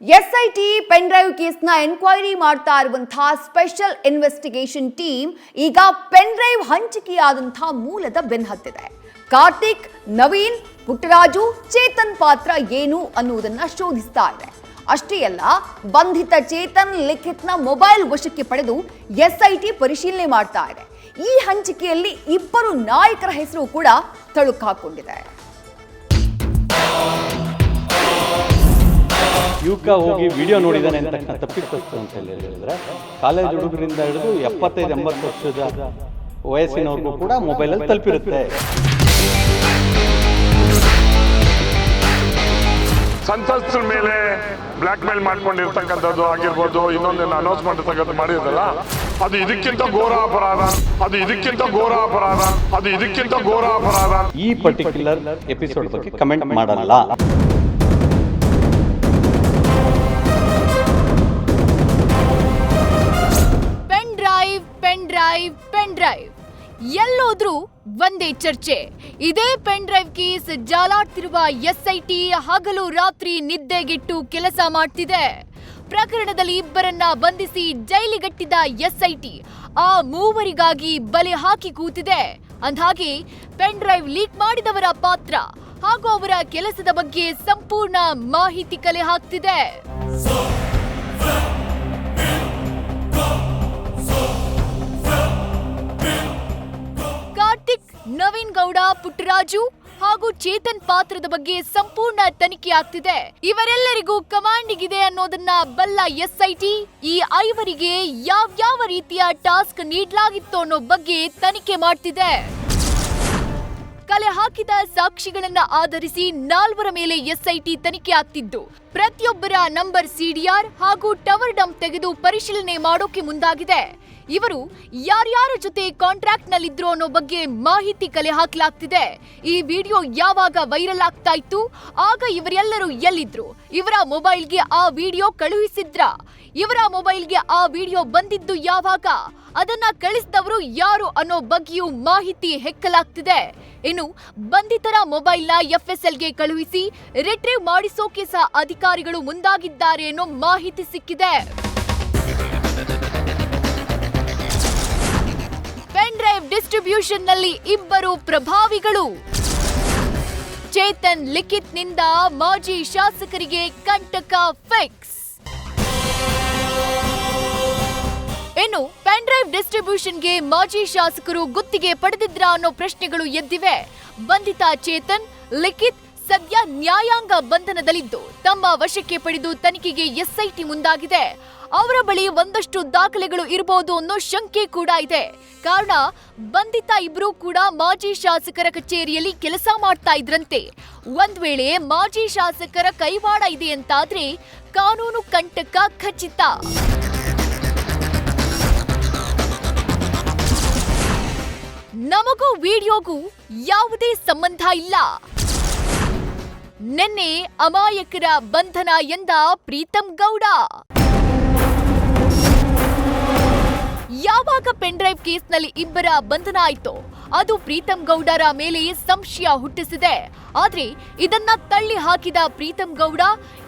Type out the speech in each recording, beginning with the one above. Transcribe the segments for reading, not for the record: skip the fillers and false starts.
SIT pen drive ಕೇಸ್ನ enquiry ಮಾಡ್ತಾ ಇರುವಂತಹ ಸ್ಪೆಷಲ್ ಇನ್ವೆಸ್ಟಿಗೇಷನ್ ಟೀಮ್ ಈಗ ಪೆನ್ ಡ್ರೈವ್ ಹಂಚಿಕೆಯಾದಂತಹ ಮೂಲದ ಬೆನ್ನಹತ್ತಿದೆ. ಕಾರ್ತಿಕ್, ನವೀನ್, ಪುಟ್ಟರಾಜು, ಚೇತನ್ ಪಾತ್ರ ಏನು ಅನ್ನುವುದನ್ನ ಶೋಧಿಸ್ತಾ ಇದೆ. ಅಷ್ಟೇ ಅಲ್ಲ, ಬಂಧಿತ ಚೇತನ್, ಲಿಖಿತ್ನ ಮೊಬೈಲ್ ವಶಕ್ಕೆ ಪಡೆದು ಎಸ್ಐಟಿ ಪರಿಶೀಲನೆ ಮಾಡ್ತಾ ಇದೆ. ಈ ಹಂಚಿಕೆಯಲ್ಲಿ ಇಬ್ಬರು ನಾಯಕರ ಹೆಸರು ಕೂಡ ತಳುಕು ಹಾಕೊಂಡಿದೆ. ಯುವಕ ಹೋಗಿ ವಿಡಿಯೋ ನೋಡಿದಾನೆ ಅಂತ ತಪ್ಪಿತಸ್ತು ಅಂತ ಹೇಳಿದ್ರೆ ಕಾಲೇಜ್ ಹುಡುಗರಿಂದ ಹಿಡಿದು 75-80 ವರ್ಷದ ವಯಸ್ಸಿನವ್ರಿಗೂ ಕೂಡ ಮೊಬೈಲಲ್ಲಿ ತಲುಪಿರುತ್ತೆ. ಸಂತ್ರಸ್ತರ ಮೇಲೆ ಬ್ಲ್ಯಾಕ್ ಮೇಲ್ ಮಾಡ್ಕೊಂಡಿರ್ತಕ್ಕಂಥದ್ದು ಆಗಿರ್ಬೋದು, ಇನ್ನೊಂದೇನು ಅನೌನ್ಸ್ಮೆಂಟ್ ಮಾಡಿರೋದಲ್ಲ, ಅದು ಇದಕ್ಕಿಂತ ಘೋರ ಅಪರಾಧ. ಈ ಪರ್ಟಿಕ್ಯುಲರ್ ಎಪಿಸೋಡ್ ಬಗ್ಗೆ ಕಮೆಂಟ್ ಮಾಡಲ್ಲ. ಪೆನ್ ಡ್ರೈವ್ ಎಲ್ಲೋದ್ರೂ ಒಂದೇ ಚರ್ಚೆ. ಇದೇ ಪೆನ್ ಡ್ರೈವ್ ಕೇಸ್ ಜಾಲಾಡ್ತಿರುವ ಎಸ್ಐಟಿ ಹಗಲು ರಾತ್ರಿ ನಿದ್ದೆಗೆಟ್ಟು ಕೆಲಸ ಮಾಡ್ತಿದೆ. ಪ್ರಕರಣದಲ್ಲಿ ಇಬ್ಬರನ್ನ ಬಂಧಿಸಿ ಜೈಲಿಗಟ್ಟಿದ ಎಸ್ಐಟಿ ಆ ಮೂವರಿಗಾಗಿ ಬಲೆ ಹಾಕಿ ಕೂತಿದೆ. ಅಂದ್ಹಾಗೆ ಪೆನ್ ಡ್ರೈವ್ ಲೀಕ್ ಮಾಡಿದವರ ಪಾತ್ರ ಹಾಗೂ ಅವರ ಕೆಲಸದ ಬಗ್ಗೆ ಸಂಪೂರ್ಣ ಮಾಹಿತಿ ಕಲೆ ಹಾಕ್ತಿದೆ. ಕಾರ್ತಿಕ್, ನವೀನ್ ಗೌಡ, ಪುಟ್ಟರಾಜು ಹಾಗೂ ಚೇತನ್ ಪಾತ್ರದ ಬಗ್ಗೆ ಸಂಪೂರ್ಣ ತನಿಖೆ ಆಗ್ತಿದೆ. ಇವರೆಲ್ಲರಿಗೂ ಕಮಾಂಡಿಂಗ್ ಇದೆ ಅನ್ನೋದನ್ನ ಬಲ್ಲ ಎಸ್ಐಟಿ ಈ ಐವರಿಗೆ ಯಾವ ರೀತಿಯ ಟಾಸ್ಕ್ ನೀಡಲಾಗಿತ್ತು ಅನ್ನೋ ಬಗ್ಗೆ ತನಿಖೆ ಮಾಡ್ತಿದೆ. ಕಲೆ ಹಾಕಿದ ಸಾಕ್ಷಿಗಳನ್ನ ಆಧರಿಸಿ 4 ಮೇಲೆ ಎಸ್ಐಟಿ ತನಿಖೆ ಆಗ್ತಿದ್ದು, ಪ್ರತಿಯೊಬ್ಬರ ನಂಬರ್, ಸಿಡಿಆರ್ ಹಾಗೂ ಟವರ್ ಡಂಪ್ ತೆಗೆದು ಪರಿಶೀಲನೆ ಮಾಡೋಕೆ ಮುಂದಾಗಿದೆ. ಇವರು ಯಾರ್ಯಾರ ಜೊತೆ ಕಾಂಟ್ರಾಕ್ಟ್ ನಲ್ಲಿದ್ರು ಅನ್ನೋ ಬಗ್ಗೆ ಮಾಹಿತಿ ಕಲೆ ಹಾಕಲಾಗ್ತಿದೆ. ಈ ವಿಡಿಯೋ ಯಾವಾಗ ವೈರಲ್ ಆಗ್ತಾ ಇತ್ತು, ಆಗ ಇವರೆಲ್ಲರೂ ಎಲ್ಲಿದ್ರು, ಇವರ ಮೊಬೈಲ್ಗೆ ಆ ವಿಡಿಯೋ ಕಳುಹಿಸಿದ್ರ, ಇವರ ಮೊಬೈಲ್ಗೆ ಆ ವಿಡಿಯೋ ಬಂದಿದ್ದು ಯಾವಾಗ, ಅದನ್ನ ಕಳಿಸಿದವರು ಯಾರು ಅನ್ನೋ ಬಗ್ಗೆಯೂ ಮಾಹಿತಿ ಹೆಕ್ಕಲಾಗ್ತಿದೆ. ಇನ್ನು ಬಂಧಿತರ ಮೊಬೈಲ್ನ ಎಫ್ಎಸ್ಎಲ್ಗೆ ಕಳುಹಿಸಿ ರಿಟ್ರೀವ್ ಮಾಡಿಸೋಕೆ ಸಹ ಅಧಿಕಾರಿಗಳು ಮುಂದಾಗಿದ್ದಾರೆ ಅನ್ನೋ ಮಾಹಿತಿ ಸಿಕ್ಕಿದೆ. ಪೆನ್ ಡ್ರೈವ್ ಡಿಸ್ಟ್ರಿಬ್ಯೂಷನ್ ನಲ್ಲಿ ಇಬ್ಬರು ಪ್ರಭಾವಿಗಳು. ಚೇತನ್, ಲಿಖಿತ್ ನಿಂದ ಮಾಜಿ ಶಾಸಕರಿಗೆ ಕಂಟಕ ಫಿಕ್ಸ್. ಇನ್ನು ಪೆನ್ ಡ್ರೈವ್ ಡಿಸ್ಟ್ರಿಬ್ಯೂಷನ್ಗೆ ಮಾಜಿ ಶಾಸಕರು ಗುತ್ತಿಗೆ ಪಡೆದಿದ್ರ ಅನ್ನೋ ಪ್ರಶ್ನೆಗಳು ಎದ್ದಿವೆ. ಬಂಧಿತ ಚೇತನ್, ಲಿಖಿತ್ ಸದ್ಯ ನ್ಯಾಯಾಂಗ ಬಂಧನದಲ್ಲಿದ್ದು ತಮ್ಮ ವಶಕ್ಕೆ ಪಡೆದು ತನಿಖೆಗೆ ಎಸ್ಐಟಿ ಮುಂದಾಗಿದೆ. ಅವರ ಬಳಿ ಒಂದಷ್ಟು ದಾಖಲೆಗಳು ಇರಬಹುದು ಅನ್ನೋ ಶಂಕೆ ಕೂಡ ಇದೆ. ಕಾರಣ, ಬಂಧಿತ ಇಬ್ರು ಕೂಡ ಮಾಜಿ ಶಾಸಕರ ಕಚೇರಿಯಲ್ಲಿ ಕೆಲಸ ಮಾಡ್ತಾ ಇದ್ರಂತೆ. ಒಂದ್ ವೇಳೆ ಮಾಜಿ ಶಾಸಕರ ಕೈವಾಡ ಇದೆ ಅಂತಾದ್ರೆ ಕಾನೂನು ಕಂಟಕ ಖಚಿತ. ನಮಗೂ ವಿಡಿಯೋಗೂ ಯಾವುದೇ ಸಂಬಂಧ ಇಲ್ಲ. ನಿನ್ನೆ ಅಮಾಯಕರ ಬಂಧನ ಎಂದ ಪ್ರೀತಂ ಗೌಡ. ಯಾವಾಗ ಪೆನ್ ಡ್ರೈವ್ ಕೇಸ್ನಲ್ಲಿ ಇಬ್ಬರ ಬಂಧನ ಆಯ್ತೋ ಅದು ಪ್ರೀತಂ ಗೌಡರ ಮೇಲೆ ಸಂಶಯ ಹುಟ್ಟಿಸಿದೆ. ಆದ್ರೆ ಇದನ್ನ ತಳ್ಳಿ ಹಾಕಿದ ಪ್ರೀತಂ ಗೌಡ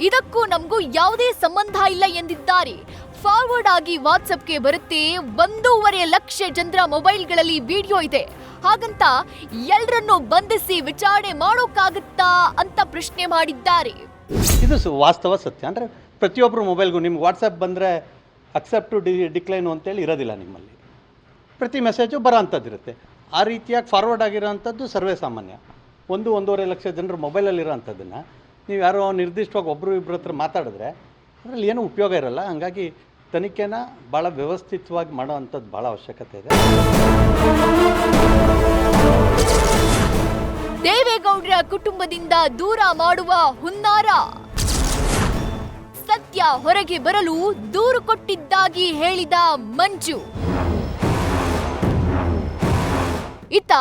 ಇದಕ್ಕೂ ನಮಗೂ ಯಾವುದೇ ಸಂಬಂಧ ಇಲ್ಲ ಎಂದಿದ್ದಾರೆ. ಫಾರ್ವರ್ಡ್ ಆಗಿ ವಾಟ್ಸ್ಆಪ್ಗೆ ಬರುತ್ತೆ, 1.5 ಲಕ್ಷ ಜನರ ಮೊಬೈಲ್ಗಳಲ್ಲಿ ವಿಡಿಯೋ ಇದೆ, ಹಾಗಂತ ಎಲ್ಲರನ್ನೂ ಬಂಧಿಸಿ ವಿಚಾರಣೆ ಮಾಡೋಕ್ಕಾಗತ್ತಾ ಅಂತ ಪ್ರಶ್ನೆ ಮಾಡಿದ್ದಾರೆ. ಇದು ವಾಸ್ತವ ಸತ್ಯ. ಅಂದರೆ ಪ್ರತಿಯೊಬ್ಬರು ಮೊಬೈಲ್ಗೂ ನಿಮ್ಗೆ ವಾಟ್ಸಪ್ ಬಂದರೆ ಅಕ್ಸೆಪ್ಟು ಡಿಕ್ಲೈನು ಅಂತೇಳಿ ಇರೋದಿಲ್ಲ. ನಿಮ್ಮಲ್ಲಿ ಪ್ರತಿ ಮೆಸೇಜು ಬರೋ ಅಂಥದ್ದಿರುತ್ತೆ. ಆ ರೀತಿಯಾಗಿ ಫಾರ್ವರ್ಡ್ ಆಗಿರೋ ಅಂಥದ್ದು ಸರ್ವೇ ಸಾಮಾನ್ಯ. 1-1.5 ಲಕ್ಷ ಜನರು ಮೊಬೈಲಲ್ಲಿರೋ ಅಂಥದ್ದನ್ನು ನೀವು ಯಾರೋ ನಿರ್ದಿಷ್ಟವಾಗಿ ಒಬ್ಬರು ಇಬ್ಬರ ಹತ್ರ ಮಾತಾಡಿದ್ರೆ ಅದರಲ್ಲಿ ಏನೂ ಉಪಯೋಗ ಇರಲ್ಲ. ಹಾಗಾಗಿ ತನಿಖೆನ ಭಾಳ ವ್ಯವಸ್ಥಿತವಾಗಿ ಮಾಡೋ ಅಂಥದ್ದು ಭಾಳ ಅವಶ್ಯಕತೆ ಇದೆ. ದೇವೇಗೌಡರ ಕುಟುಂಬದಿಂದ ದೂರ ಮಾಡುವ ಹುನ್ನಾರ. ಸತ್ಯ ಹೊರಗೆ ಬರಲು ದೂರು ಕೊಟ್ಟಿದ್ದಾಗಿ ಹೇಳಿದ ಮಂಜು. ಇತ್ತ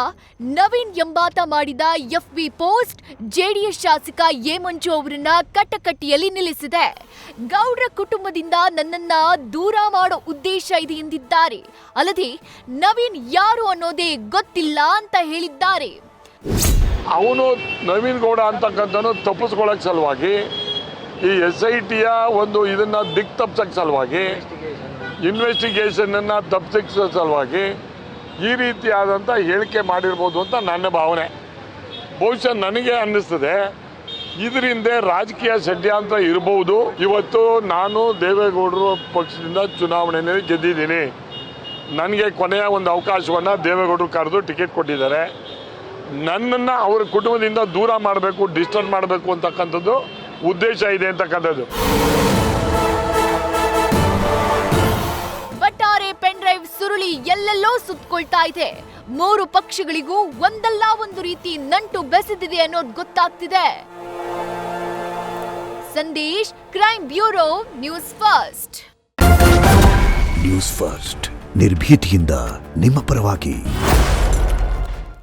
ನವೀನ್ ಎಂಬಾತ ಮಾಡಿದ ಎಫ್ಬಿ ಪೋಸ್ಟ್ ಜೆಡಿಎಸ್ ಶಾಸಕ ಎ ಮಂಜು ಅವರನ್ನ ಕಟಕಟಿಯಲ್ಲಿ ನಿಲ್ಲಿಸಿದೆ. ಗೌಡ್ರ ಕುಟುಂಬದಿಂದ ನನ್ನನ್ನ ದೂರ ಮಾಡೋ ಉದ್ದೇಶ ಇದೆ ಎಂದಿದ್ದಾರೆ. ಅಲ್ಲದೆ ನವೀನ್ ಯಾರು ಅನ್ನೋದೇ ಗೊತ್ತಿಲ್ಲ ಅಂತ ಹೇಳಿದ್ದಾರೆ. ಅವನು ನವೀನ್ ಗೌಡ ಅಂತಕ್ಕಂಥನು ತಪ್ಪಿಸ್ಕೊಳ್ಳೋಕೆ ಸಲುವಾಗಿ ಈ SITಯ ಒಂದು ಇದನ್ನು ದಿಕ್ ತಪ್ಪಿಸೋಕ್ಕೆ ಸಲುವಾಗಿ, ಇನ್ವೆಸ್ಟಿಗೇಷನನ್ನು ತಪ್ಪಿಸೋ ಸಲುವಾಗಿ ಈ ರೀತಿಯಾದಂಥ ಹೇಳಿಕೆ ಮಾಡಿರ್ಬೋದು ಅಂತ ನನ್ನ ಭಾವನೆ. ಬಹುಶಃ ನನಗೆ ಅನ್ನಿಸ್ತದೆ ಇದರಿಂದ ರಾಜಕೀಯ ಷಡ್ಯಂತ್ರ ಇರಬಹುದು. ಇವತ್ತು ನಾನು ದೇವೇಗೌಡರು ಪಕ್ಷದಿಂದ ಚುನಾವಣೆಯಲ್ಲಿ ಗೆದ್ದಿದ್ದೀನಿ. ನನಗೆ ಕೊನೆಯ ಒಂದು ಅವಕಾಶವನ್ನು ದೇವೇಗೌಡರು ಕರೆದು ಟಿಕೆಟ್ ಕೊಟ್ಟಿದ್ದಾರೆ. ನನ್ನನ್ನು ಅವರ ಕುಟುಂಬದಿಂದ ದೂರ ಮಾಡಬೇಕು, ಡಿಸ್ಟರ್ಬ್ ಮಾಡಬೇಕು ಅಂತಕ್ಕಂಥದ್ದು ಉದ್ದೇಶ ಇದೆ ಅಂತಕ್ಕಂಥದ್ದು. ಒಟ್ಟಾರೆ ಪೆನ್ ಡ್ರೈವ್ ಸುರುಳಿ ಎಲ್ಲೆಲ್ಲೋ ಸುತ್ತಕೊಳ್ತಾ ಇದೆ. 3 ಪಕ್ಷಗಳಿಗೂ ಒಂದಲ್ಲ ಒಂದು ರೀತಿ ನಂಟು ಬೆಸೆದಿದೆ ಅನ್ನೋದು ಗೊತ್ತಾಗ್ತಿದೆ. Sandesh, crime bureau, news first. News first ನಿರ್ಭೀತಿಯಿಂದ ನಿಮ್ಮ ಪರವಾಗಿ.